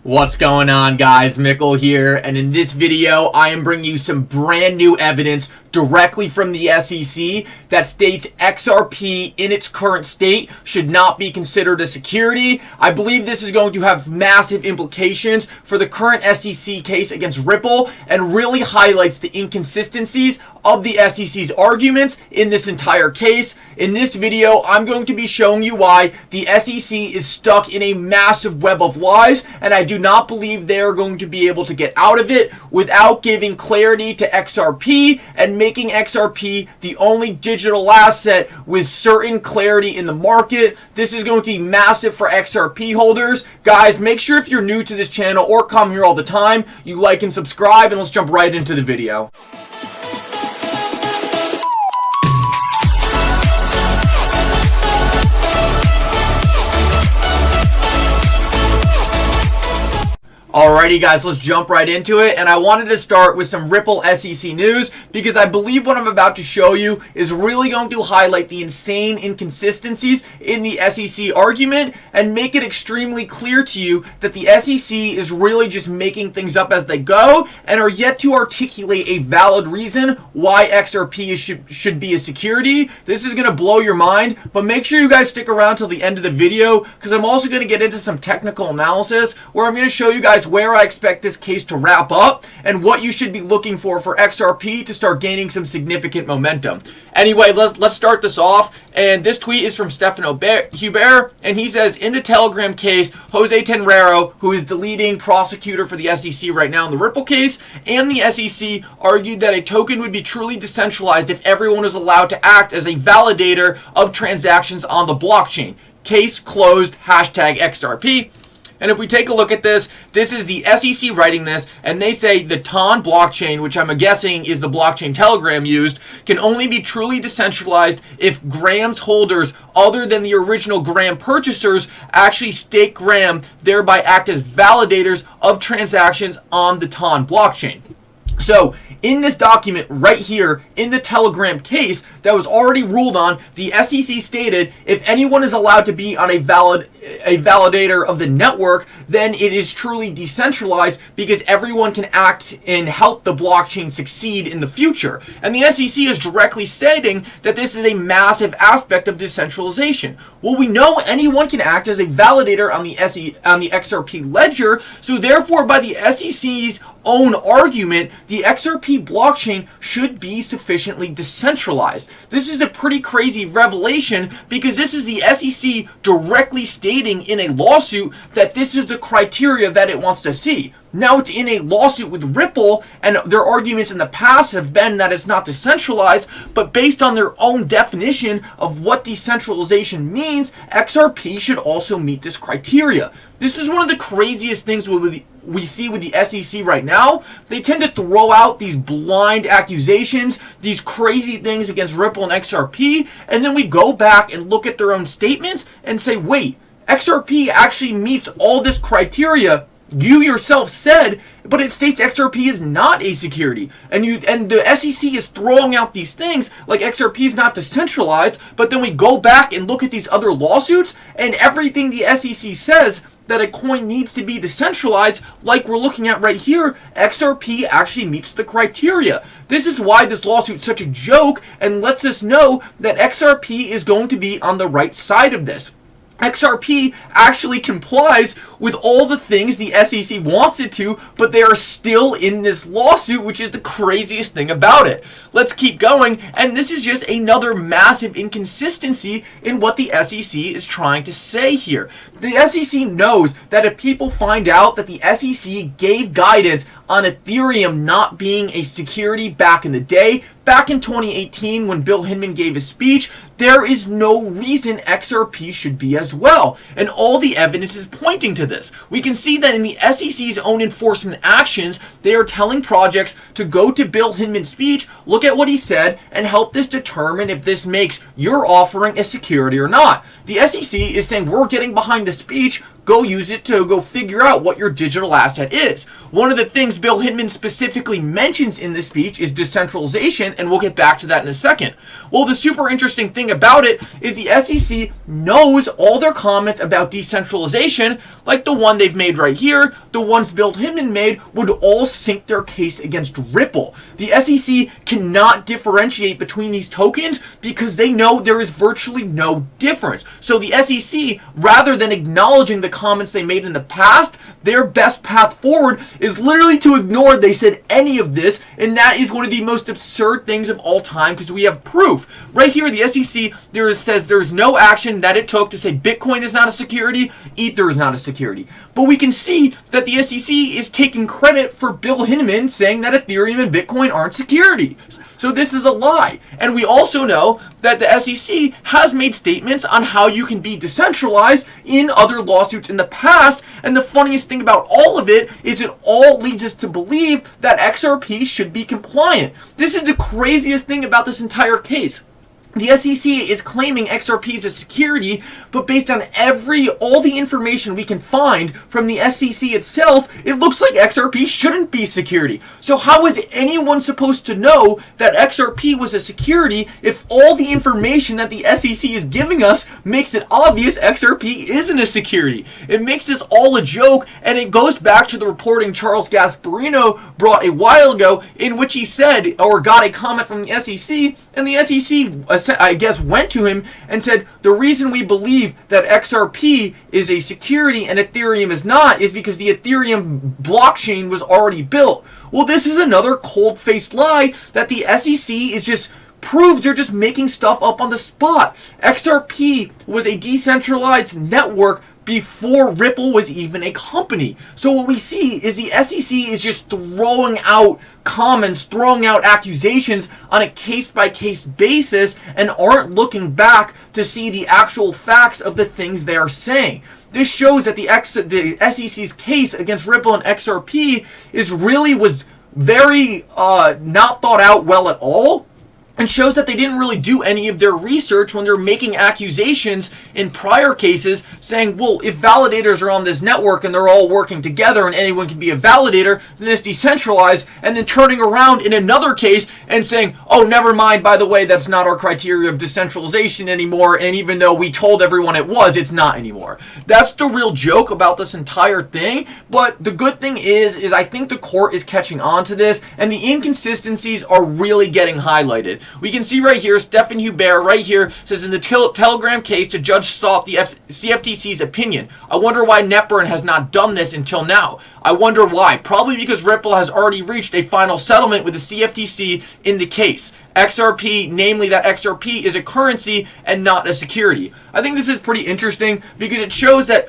What's going on, guys? Mickle here, and in this video I am bringing you some brand new evidence directly from the SEC that states XRP in its current state should not be considered a security. I believe this is going to have massive implications for the current SEC case against Ripple and really highlights the inconsistencies of the SEC's arguments in this entire case. In this video, I'm going to be showing you why the SEC is stuck in a massive web of lies, and I do not believe they are going to be able to get out of it without giving clarity to XRP and making XRP the only digital asset with certain clarity in the market. This is going to be massive for XRP holders. Guys, make sure if you're new to this channel or come here all the time, you like and subscribe, and let's jump right into the video. Alrighty guys, let's jump right into it, and I wanted to start with some Ripple SEC news because I believe what I'm about to show you is really going to highlight the insane inconsistencies in the SEC argument and make it extremely clear to you that the SEC is really just making things up as they go and are yet to articulate a valid reason why XRP should be a security. This is going to blow your mind, but make sure you guys stick around till the end of the video because I'm also going to get into some technical analysis where I'm going to show you guys where I expect this case to wrap up and what you should be looking for XRP to start gaining some significant momentum. Anyway, let's start this off, and this tweet is from Stefano Hubert, and he says, in the Telegram case, Jose Tenrero, who is the leading prosecutor for the SEC right now in the Ripple case, and the SEC argued that a token would be truly decentralized if everyone is allowed to act as a validator of transactions on the blockchain. Case closed, #XRP. And if we take a look at this, this is the SEC writing this, and they say the TON blockchain, which I'm guessing is the blockchain Telegram used, can only be truly decentralized if Gram's holders, other than the original Gram purchasers, actually stake Gram, thereby act as validators of transactions on the TON blockchain. So, in this document right here, in the Telegram case that was already ruled on, the SEC stated if anyone is allowed to be on a validator of the network, then it is truly decentralized because everyone can act and help the blockchain succeed in the future. And the SEC is directly stating that this is a massive aspect of decentralization. Well, we know anyone can act as a validator on the XRP ledger, so therefore by the SEC's own argument, the XRP blockchain should be sufficiently decentralized. This is a pretty crazy revelation because this is the SEC directly stating in a lawsuit that this is the criteria that it wants to see. Now it's in a lawsuit with Ripple, and their arguments in the past have been that it's not decentralized, but based on their own definition of what decentralization means, XRP should also meet this criteria. This is one of the craziest things we see with the SEC right now. They tend to throw out these blind accusations, these crazy things against Ripple and XRP, and then we go back and look at their own statements and say, wait, XRP actually meets all this criteria you yourself said, but it states XRP is not a security. And the SEC is throwing out these things like XRP is not decentralized, but then we go back and look at these other lawsuits, and everything the SEC says that a coin needs to be decentralized, like we're looking at right here, XRP actually meets the criteria. This is why this lawsuit is such a joke and lets us know that XRP is going to be on the right side of this. XRP actually complies with all the things the SEC wants it to, but they are still in this lawsuit, which is the craziest thing about it. Let's keep going, and this is just another massive inconsistency in what the SEC is trying to say here. The SEC knows that if people find out that the SEC gave guidance on Ethereum not being a security back in the day, back in 2018 when Bill Hinman gave his speech, there is no reason XRP should be as well. And all the evidence is pointing to this. We can see that in the SEC's own enforcement actions, they are telling projects to go to Bill Hinman's speech, look at what he said, and help this determine if this makes your offering a security or not. The SEC is saying we're getting behind the speech, go use it to go figure out what your digital asset is. One of the things Bill Hinman specifically mentions in this speech is decentralization, and we'll get back to that in a second. Well, the super interesting thing about it is the SEC knows all their comments about decentralization, like the one they've made right here, the ones Bill Hinman made, would all sink their case against Ripple. The SEC cannot differentiate between these tokens because they know there is virtually no difference. So the SEC, rather than acknowledging the comments they made in the past, their best path forward is literally to ignore they said any of this, and that is one of the most absurd things of all time because we have proof. Right here, the SEC says there's no action that it took to say Bitcoin is not a security, Ether is not a security. But we can see that the SEC is taking credit for Bill Hinman saying that Ethereum and Bitcoin aren't securities. So this is a lie. And we also know that the SEC has made statements on how you can be decentralized in other lawsuits in the past. And the funniest thing about all of it is it all leads us to believe that XRP should be compliant. This is the craziest thing about this entire case. The SEC is claiming XRP is a security, but based on all the information we can find from the SEC itself, it looks like XRP shouldn't be security. So how is anyone supposed to know that XRP was a security if all the information that the SEC is giving us makes it obvious XRP isn't a security? It makes this all a joke, and it goes back to the reporting Charles Gasparino brought a while ago, in which he said, or got a comment from the SEC, and the SEC I guess went to him and said, the reason we believe that XRP is a security and Ethereum is not is because the Ethereum blockchain was already built. Well, this is another cold-faced lie that the SEC is just proves they're just making stuff up on the spot. XRP was a decentralized network before Ripple was even a company. So what we see is the SEC is just throwing out comments, throwing out accusations on a case-by-case basis and aren't looking back to see the actual facts of the things they are saying. This shows that the SEC's case against Ripple and XRP was very not thought out well at all, and shows that they didn't really do any of their research when they're making accusations in prior cases saying, well, if validators are on this network and they're all working together and anyone can be a validator, then it's decentralized, and then turning around in another case and saying, oh, never mind, by the way, that's not our criteria of decentralization anymore, and even though we told everyone it was, it's not anymore. That's the real joke about this entire thing, but the good thing is I think the court is catching on to this, and the inconsistencies are really getting highlighted. We can see right here, Stephen Hubert right here says, in the Telegram case, the judge sought the CFTC's opinion. I wonder why NetBurn has not done this until now. I wonder why. Probably because Ripple has already reached a final settlement with the CFTC in the case. XRP, namely that XRP is a currency and not a security. I think this is pretty interesting because it shows that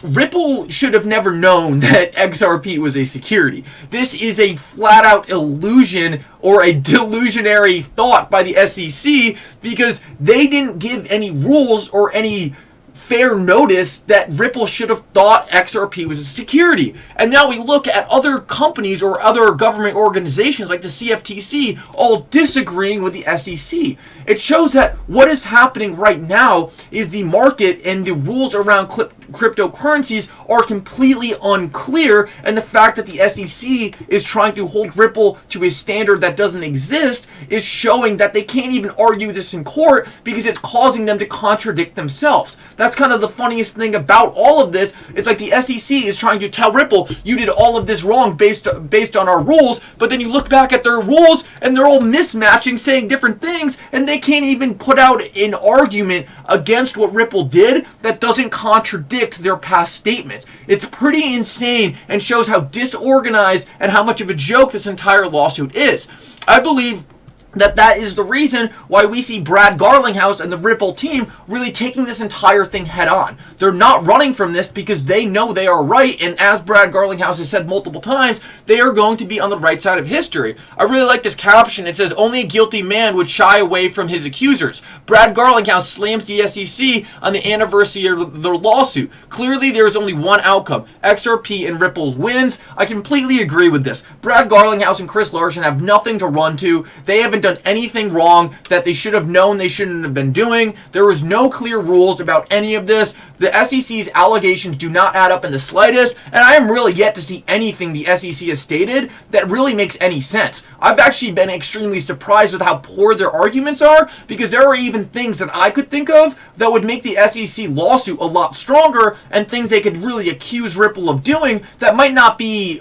Ripple should have never known that XRP was a security. This is a flat-out illusion or a delusionary thought by the SEC because they didn't give any rules or any fair notice that Ripple should have thought XRP was a security. And now we look at other companies or other government organizations like the CFTC all disagreeing with the SEC. It shows that what is happening right now is the market and the rules around cryptocurrencies are completely unclear, and the fact that the SEC is trying to hold Ripple to a standard that doesn't exist is showing that they can't even argue this in court because it's causing them to contradict themselves. That's kind of the funniest thing about all of this. It's like the SEC is trying to tell Ripple, you did all of this wrong based on our rules, but then you look back at their rules and they're all mismatching, saying different things, and they can't even put out an argument against what Ripple did that doesn't contradict their past statements. It's pretty insane and shows how disorganized and how much of a joke this entire lawsuit is. I believe that is the reason why we see Brad Garlinghouse and the Ripple team really taking this entire thing head on. They're not running from this because they know they are right, and as Brad Garlinghouse has said multiple times, they are going to be on the right side of history. I really like this caption. It says, only a guilty man would shy away from his accusers. Brad Garlinghouse slams the SEC on the anniversary of the lawsuit. Clearly, there is only one outcome. XRP and Ripple wins. I completely agree with this. Brad Garlinghouse and Chris Larson have nothing to run to. They have haven't done anything wrong that they should have known they shouldn't have been doing. There was no clear rules about any of this. The SEC's allegations do not add up in the slightest, and I am really yet to see anything the SEC has stated that really makes any sense. I've actually been extremely surprised with how poor their arguments are, because there are even things that I could think of that would make the SEC lawsuit a lot stronger, and things they could really accuse Ripple of doing that might not be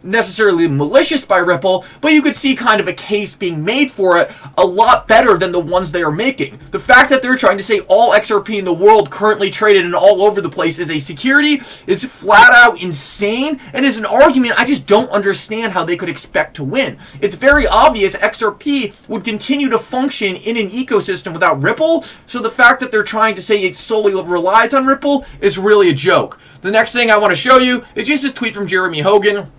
necessarily malicious by Ripple, but you could see kind of a case being made for it a lot better than the ones they are making. The fact that they're trying to say all XRP in the world currently traded and all over the place is a security is flat out insane, and is an argument I just don't understand how they could expect to win. It's very obvious XRP would continue to function in an ecosystem without Ripple, so the fact that they're trying to say it solely relies on Ripple is really a joke. The next thing I want to show you is just this tweet from Jeremy Hogan.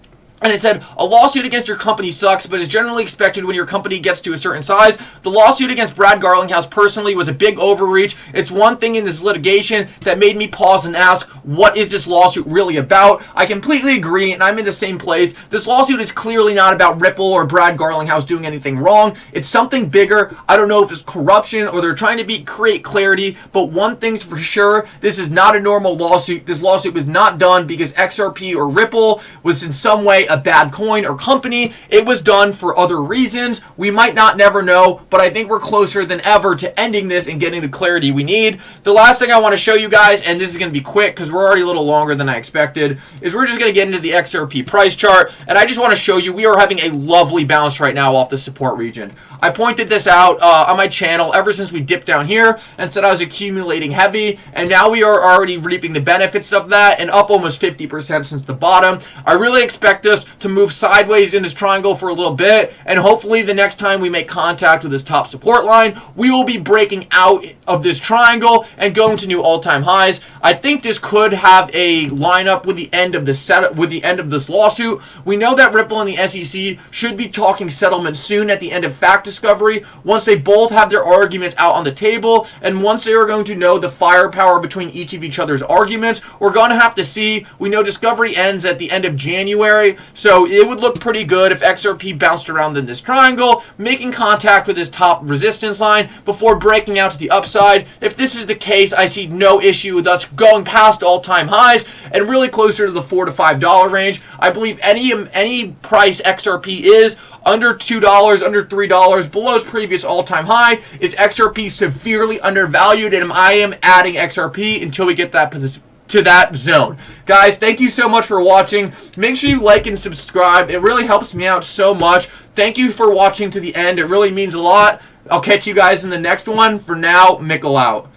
And it said, a lawsuit against your company sucks, but is generally expected when your company gets to a certain size. The lawsuit against Brad Garlinghouse personally was a big overreach. It's one thing in this litigation that made me pause and ask, what is this lawsuit really about? I completely agree, and I'm in the same place. This lawsuit is clearly not about Ripple or Brad Garlinghouse doing anything wrong. It's something bigger. I don't know if it's corruption or they're trying to create clarity, but one thing's for sure, this is not a normal lawsuit. This lawsuit was not done because XRP or Ripple was in some way a bad coin or company. It was done for other reasons. We might not never know, but I think we're closer than ever to ending this and getting the clarity we need. The last thing I want to show you guys, and this is going to be quick because we're already a little longer than I expected, is we're just going to get into the XRP price chart, and I just want to show you we are having a lovely bounce right now off the support region. I pointed this out on my channel ever since we dipped down here and said I was accumulating heavy, and now we are already reaping the benefits of that and up almost 50% since the bottom. I really expect us to move sideways in this triangle for a little bit, and hopefully the next time we make contact with this top support line, we will be breaking out of this triangle and going to new all-time highs. I think this could have a lineup with the end of this lawsuit. We know that Ripple and the SEC should be talking settlement soon at the end of fact discovery, once they both have their arguments out on the table, and once they are going to know the firepower between each other's arguments. We're going to have to see. We know discovery ends at the end of January, so it would look pretty good if XRP bounced around in this triangle, making contact with this top resistance line before breaking out to the upside. If this is the case, I see no issue with us going past all-time highs and really closer to the $4 to $5 range. I believe any price XRP is under $2, under $3, below its previous all-time high, is XRP severely undervalued, and I am adding XRP until we get to that zone. Guys, thank you so much for watching. Make sure you like and subscribe. It really helps me out so much. Thank you for watching to the end. It really means a lot. I'll catch you guys in the next one. For now, Mickle out.